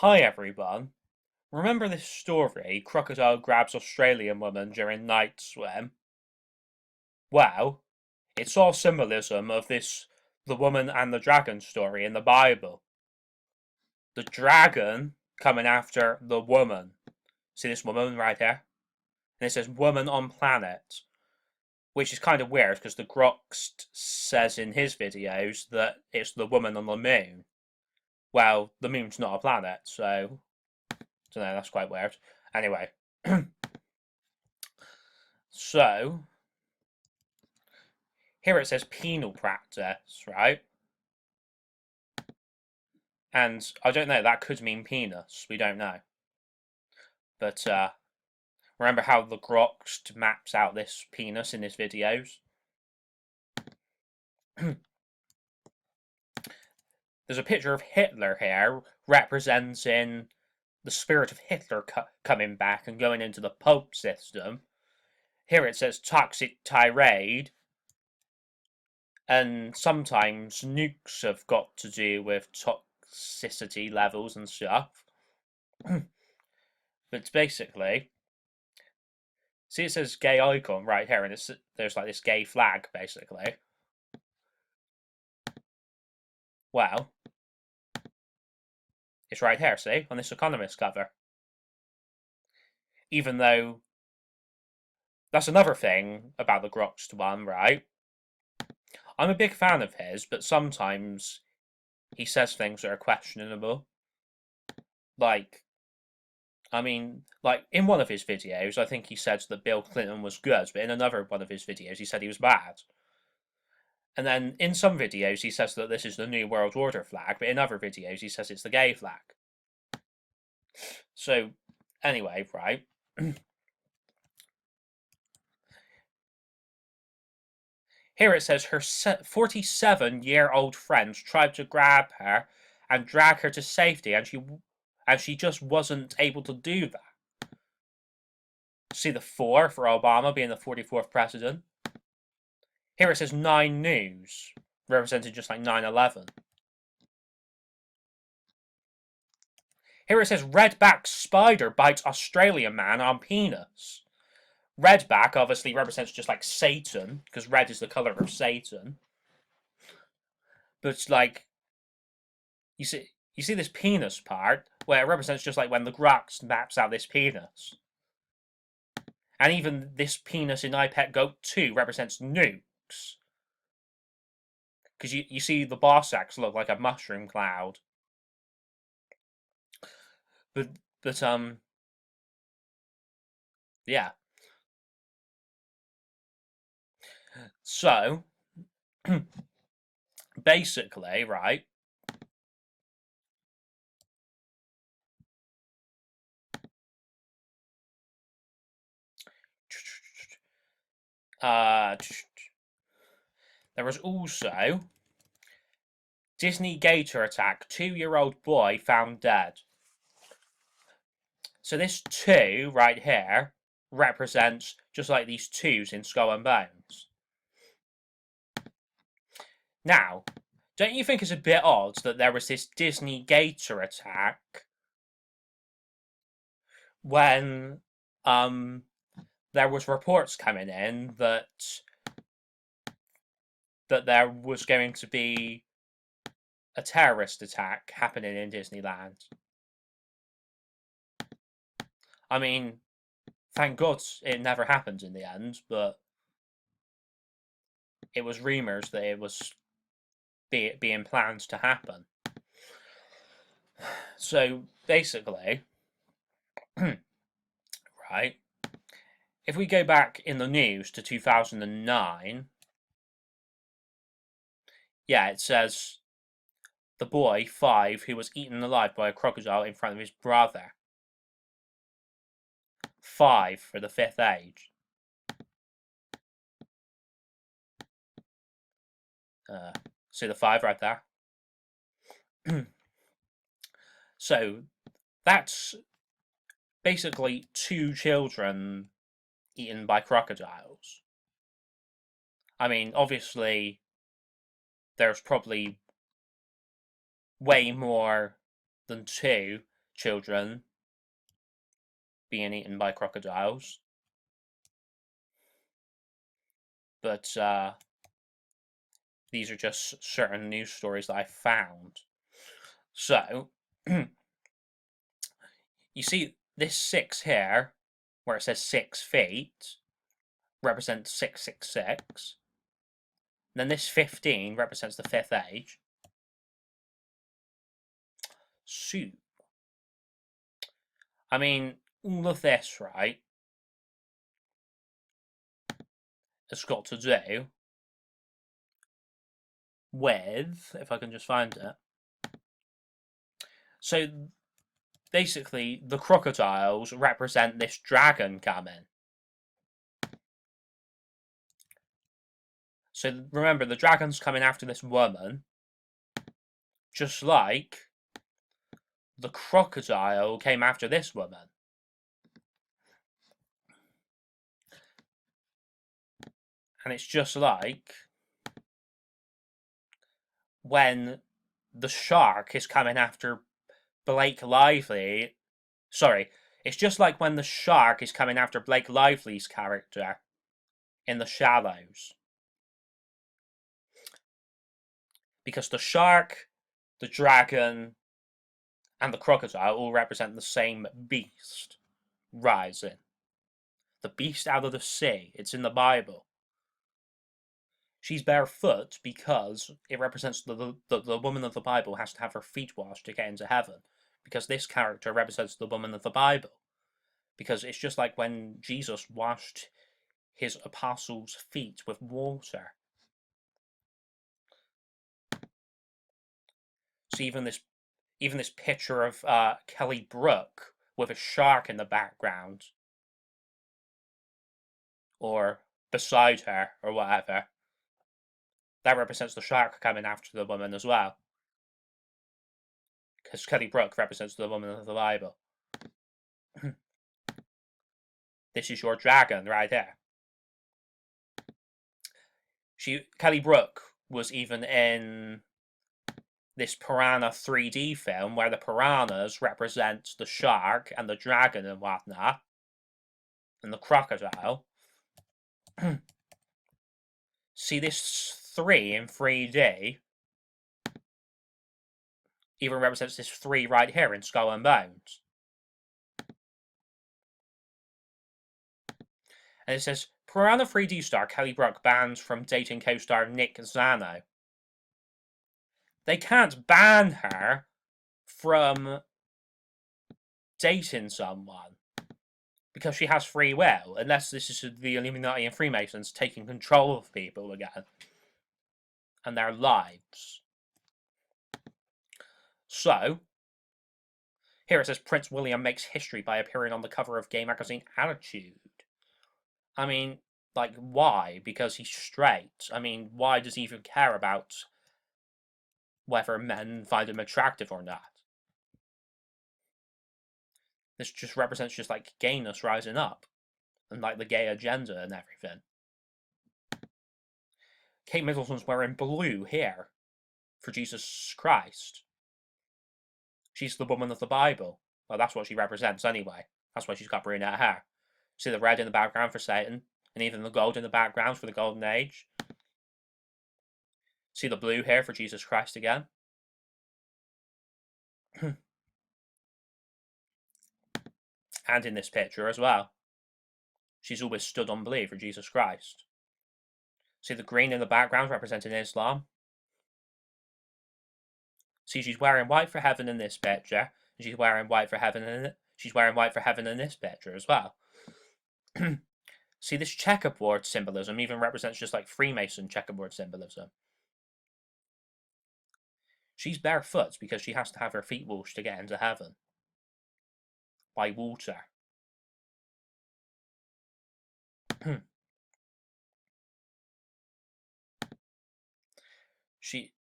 Hi everyone. Remember this story, Crocodile grabs Australian woman during night swim? Well, it's all symbolism of the woman and the dragon story in the Bible. The dragon coming after the woman. See this woman right here? And it says woman on planet, which is kind of weird because the Groxt says in his videos that it's the woman on the moon. Well, the moon's not a planet, so I don't know, that's quite weird. Anyway, so here it says penal practice, right? And I don't know, that could mean penis. We don't know. But remember how the Groxt maps out this penis in his videos? There's a picture of Hitler here representing the spirit of Hitler coming back and going into the Pope system. Here it says toxic tirade, and sometimes nukes have got to do with toxicity levels and stuff. But basically, see it says gay icon right here, and there's like this gay flag, basically. Well, it's right here, see, on this Economist cover. Even though, that's another thing about the Groxt one, right? I'm a big fan of his, but sometimes he says things that are questionable. Like, I mean, like, in one of his videos, I think he said that Bill Clinton was good, but in another one of his videos, he said he was bad. And then in some videos, he says that this is the New World Order flag, but in other videos, he says it's the gay flag. So, anyway, right? Here it says her 47-year-old friends tried to grab her and drag her to safety, and she just wasn't able to do that. See the 4 for Obama being the 44th president. Here it says 9 News, represented just like 9/11. Here it says redback spider bites Australian man on penis. Redback obviously represents just like Satan, because red is the color of Satan. But like, you see this penis part where it represents just like when the Grox maps out this penis. And even this penis in iPet Goat 2 represents nukes. Because you see the boss axe look like a mushroom cloud. But yeah. So basically, right, there was also Disney Gator attack, 2-year-old boy found dead. So this 2 right here represents just like these 2s in Skull and Bones. Now, don't you think it's a bit odd that there was this Disney Gator attack when there was reports coming in that there was going to be a terrorist attack happening in Disneyland? I mean, thank God it never happened in the end, but it was rumours that it was being planned to happen. So basically, right, if we go back in the news to 2009, yeah, it says the boy, 5, who was eaten alive by a crocodile in front of his brother. 5 for the 5th age. See the 5 right there? So that's basically 2 children eaten by crocodiles. I mean, obviously, there's probably way more than 2, children being eaten by crocodiles. But these are just certain news stories that I found. So, you see this 6 here, where it says 6 feet, represents 666. Then this 15 represents the 5th age. So, I mean, all of this, right, has got to do with, if I can just find it. So, basically, the crocodiles represent this dragon coming. So, remember, the dragon's coming after this woman, just like the crocodile came after this woman. And it's just like when the shark is coming after Blake Lively. Sorry, it's just like when the shark is coming after Blake Lively's character in The Shallows. Because the shark, the dragon, and the crocodile all represent the same beast rising. The beast out of the sea. It's in the Bible. She's barefoot because it represents the woman of the Bible has to have her feet washed to get into heaven. Because this character represents the woman of the Bible. Because it's just like when Jesus washed his apostles' feet with water. So even this picture of Kelly Brook with a shark in the background, or beside her, or whatever, that represents the shark coming after the woman as well. Because Kelly Brook represents the woman of the Bible. This is your dragon right there. Kelly Brook was even in this Piranha 3D film where the piranhas represent the shark and the dragon and whatnot, and the crocodile. See, this 3 in 3D even represents this 3 right here in Skull and Bones. And it says, Piranha 3D star Kelly Brook banned from dating co-star Nick Zano. They can't ban her from dating someone because she has free will, unless this is the Illuminati and Freemasons taking control of people again and their lives. So, here it says Prince William makes history by appearing on the cover of gay magazine Attitude. I mean, like, why? Because he's straight. I mean, why does he even care about whether men find him attractive or not? This just represents just like gayness rising up and like the gay agenda and everything. Kate Middleton's wearing blue here for Jesus Christ. She's the woman of the Bible. Well, that's what she represents anyway. That's why she's got brunette hair. See the red in the background for Satan, and even the gold in the background for the Golden Age. See the blue here for Jesus Christ again. And in this picture as well. She's always stood on blue for Jesus Christ. See the green in the background representing Islam. See, she's wearing white for heaven in this picture, and she's wearing white for heaven in this picture as well. See, this checkerboard symbolism even represents just like Freemason checkerboard symbolism. She's barefoot because she has to have her feet washed to get into heaven. By water.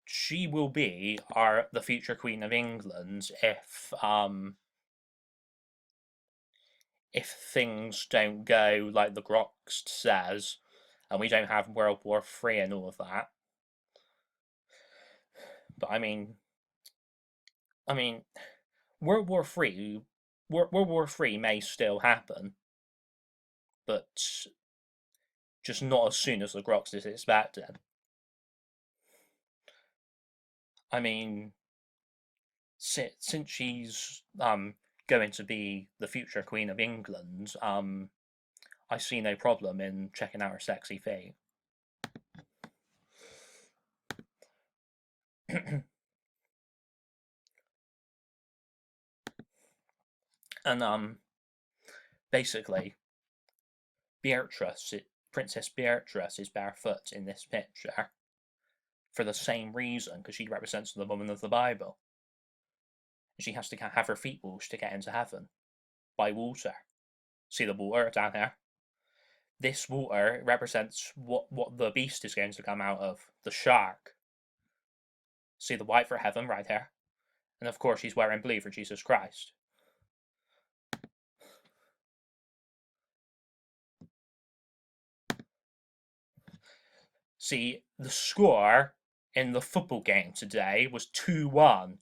She will be the future Queen of England if things don't go like the Grox says, and we don't have World War III and all of that. But I mean, World War Three, World War Three may still happen, but just not as soon as the Grox is expected. I mean, since she's going to be the future Queen of England, I see no problem in checking out her sexy feet. And basically, Princess Beatrice is barefoot in this picture for the same reason, because she represents the woman of the Bible. She has to have her feet washed to get into heaven by water. See the water down here? This water represents what the beast is going to come out of, the shark. See the white for heaven right here? And of course she's wearing blue for Jesus Christ. See, the score in the football game today was 2-1,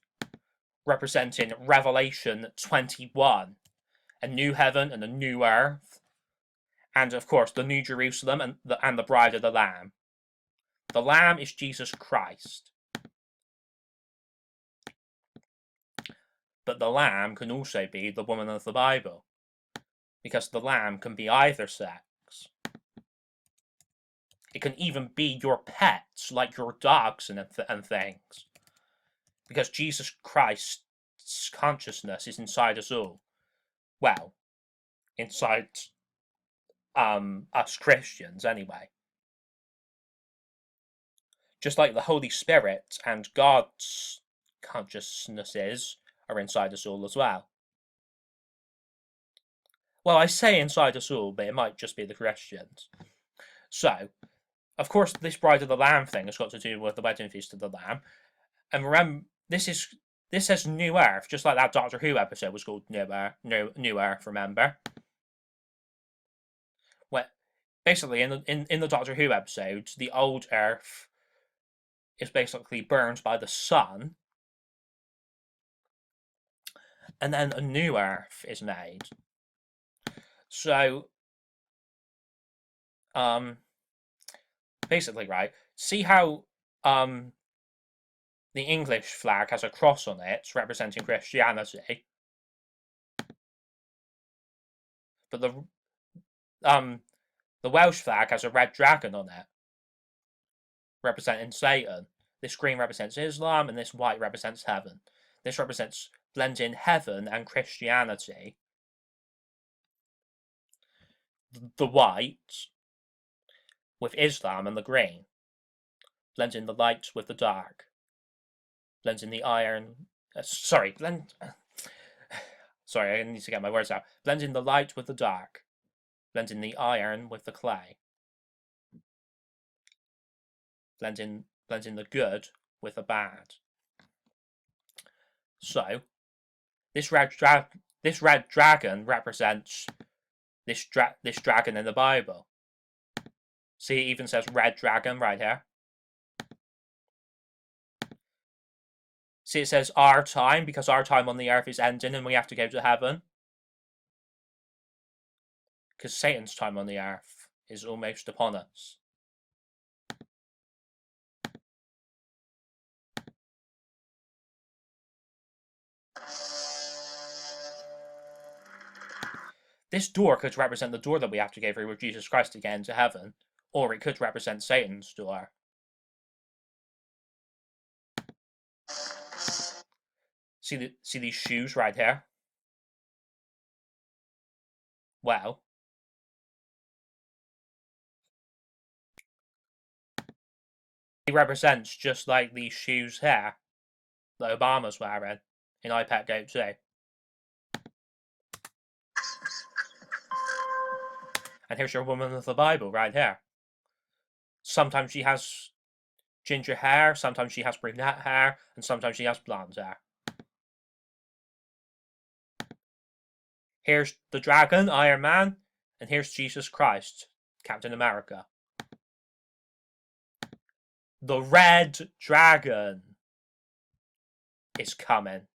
representing Revelation 21, a new heaven and a new earth, and of course the New Jerusalem and the bride of the Lamb. The Lamb is Jesus Christ. But the Lamb can also be the woman of the Bible, because the Lamb can be either sex. It can even be your pets, like your dogs and things. Because Jesus Christ's consciousness is inside us all. Well, inside us Christians, anyway. Just like the Holy Spirit and God's consciousnesses are inside us all as well. Well, I say inside us all, but it might just be the Christians. So, of course, this Bride of the Lamb thing has got to do with the wedding feast of the Lamb. And remember, this says New Earth, just like that Doctor Who episode was called New Earth, remember? Well, basically, in the Doctor Who episodes, the old Earth is basically burned by the sun, and then a new Earth is made. So, basically, right, see how the English flag has a cross on it representing Christianity, but the Welsh flag has a red dragon on it representing Satan. This green represents Islam and this white represents heaven. This represents blending heaven and Christianity. The white with Islam and the green, blending the light with the dark, blending the iron. Sorry, I need to get my words out. Blending the light with the dark, blending the iron with the clay, blending the good with the bad. So, this red dragon represents this dragon in the Bible. See, it even says red dragon right here. See, it says our time, because our time on the earth is ending and we have to go to heaven. Because Satan's time on the earth is almost upon us. This door could represent the door that we have to go through with Jesus Christ to get into heaven, or it could represent Satan's door. See these shoes right here? Well, it represents just like these shoes here that Obama's wearing in iPad Go 2. And here's your woman of the Bible right here. Sometimes she has ginger hair, sometimes she has brunette hair, and sometimes she has blonde hair. Here's the dragon, Iron Man, and here's Jesus Christ, Captain America. The red dragon is coming.